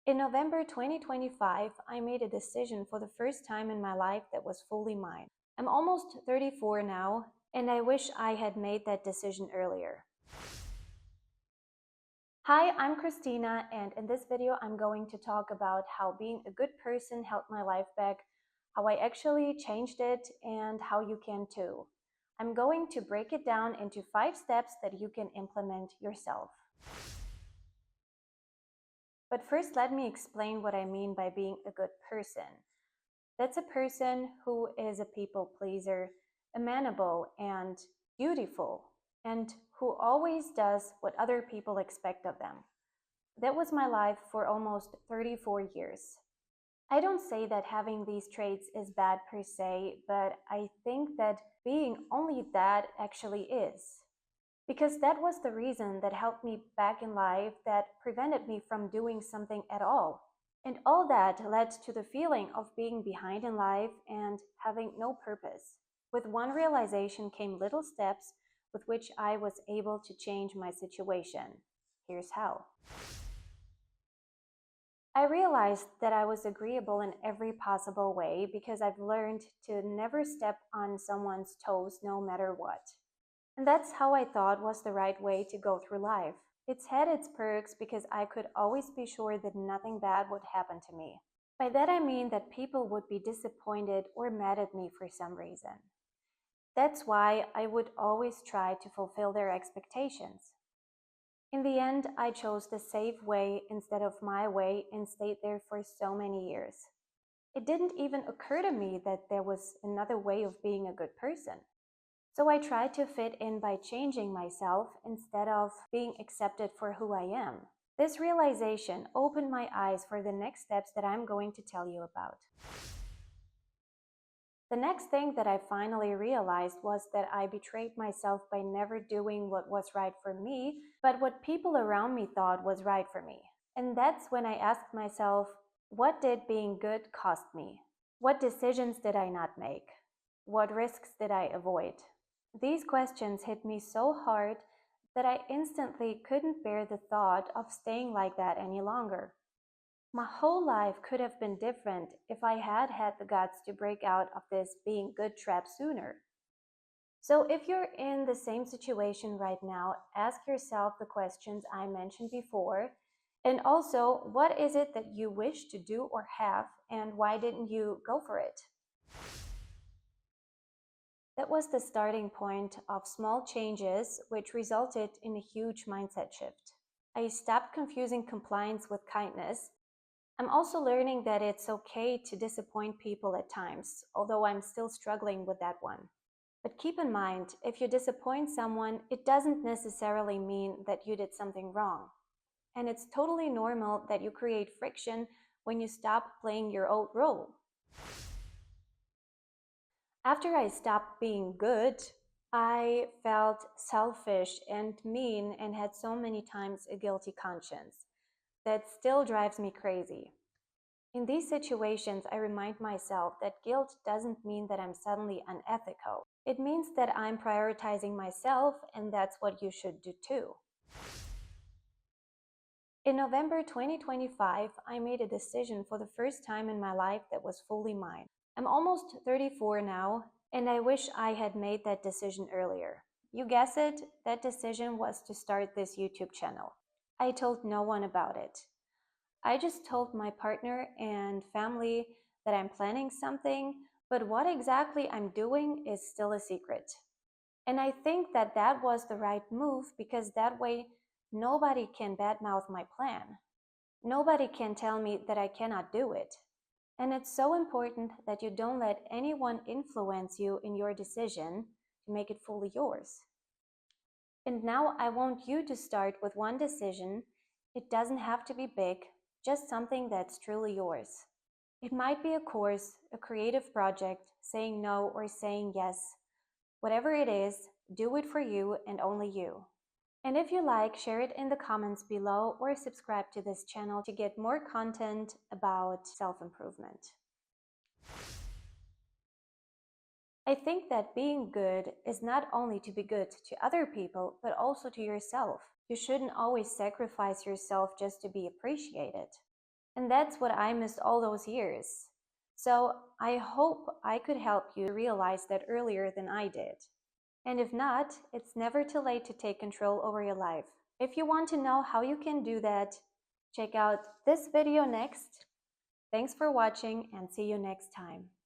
In November 2025, I made a decision for the first time in my life that was fully mine. I'm almost 34 now, and I wish I had made that decision earlier. Hi, I'm Christina, and in this video I'm going to talk about how being a good person held my life back, how I actually changed it, and how you can too. I'm going to break it down into 5 steps that you can implement yourself. But first, let me explain what I mean by being a good person. That's a person who is a people pleaser, amenable and beautiful, and who always does what other people expect of them. That was my life for almost 34 years. I don't say that having these traits is bad per se, but I think that being only that actually is. Because that was the reason that held me back in life, that prevented me from doing something at all. And all that led to the feeling of being behind in life and having no purpose. With one realization came little steps with which I was able to change my situation. Here's how. I realized that I was agreeable in every possible way because I've learned to never step on someone's toes no matter what. And that's how I thought was the right way to go through life. It's had its perks because I could always be sure that nothing bad would happen to me. By that I mean that people would be disappointed or mad at me for some reason. That's why I would always try to fulfill their expectations. In the end, I chose the safe way instead of my way and stayed there for so many years. It didn't even occur to me that there was another way of being a good person. So I tried to fit in by changing myself instead of being accepted for who I am. This realization opened my eyes for the next steps that I'm going to tell you about. The next thing that I finally realized was that I betrayed myself by never doing what was right for me, but what people around me thought was right for me. And that's when I asked myself, what did being good cost me? What decisions did I not make? What risks did I avoid? These questions hit me so hard that I instantly couldn't bear the thought of staying like that any longer. My whole life could have been different if I had had the guts to break out of this being good trap sooner. So if you're in the same situation right now, ask yourself the questions I mentioned before, and also, what is it that you wish to do or have, and why didn't you go for it? That was the starting point of small changes, which resulted in a huge mindset shift. I stopped confusing compliance with kindness. I'm also learning that it's okay to disappoint people at times, although I'm still struggling with that one. But keep in mind, if you disappoint someone, it doesn't necessarily mean that you did something wrong. And it's totally normal that you create friction when you stop playing your old role. After I stopped being good, I felt selfish and mean and had so many times a guilty conscience. That still drives me crazy. In these situations, I remind myself that guilt doesn't mean that I'm suddenly unethical. It means that I'm prioritizing myself, and that's what you should do too. In November 2025, I made a decision for the first time in my life that was fully mine. I'm almost 34 now, and I wish I had made that decision earlier. You guess it, that decision was to start this YouTube channel. I told no one about it. I just told my partner and family that I'm planning something, but what exactly I'm doing is still a secret. And I think that that was the right move because that way nobody can badmouth my plan. Nobody can tell me that I cannot do it. And it's so important that you don't let anyone influence you in your decision to make it fully yours. And now I want you to start with one decision. It doesn't have to be big, just something that's truly yours. It might be a course, a creative project, saying no or saying yes. Whatever it is, do it for you and only you. And if you like, share it in the comments below or subscribe to this channel to get more content about self-improvement. I think that being good is not only to be good to other people, but also to yourself. You shouldn't always sacrifice yourself just to be appreciated. And that's what I missed all those years. So I hope I could help you realize that earlier than I did. And if not, it's never too late to take control over your life. If you want to know how you can do that, check out this video next. Thanks for watching and see you next time.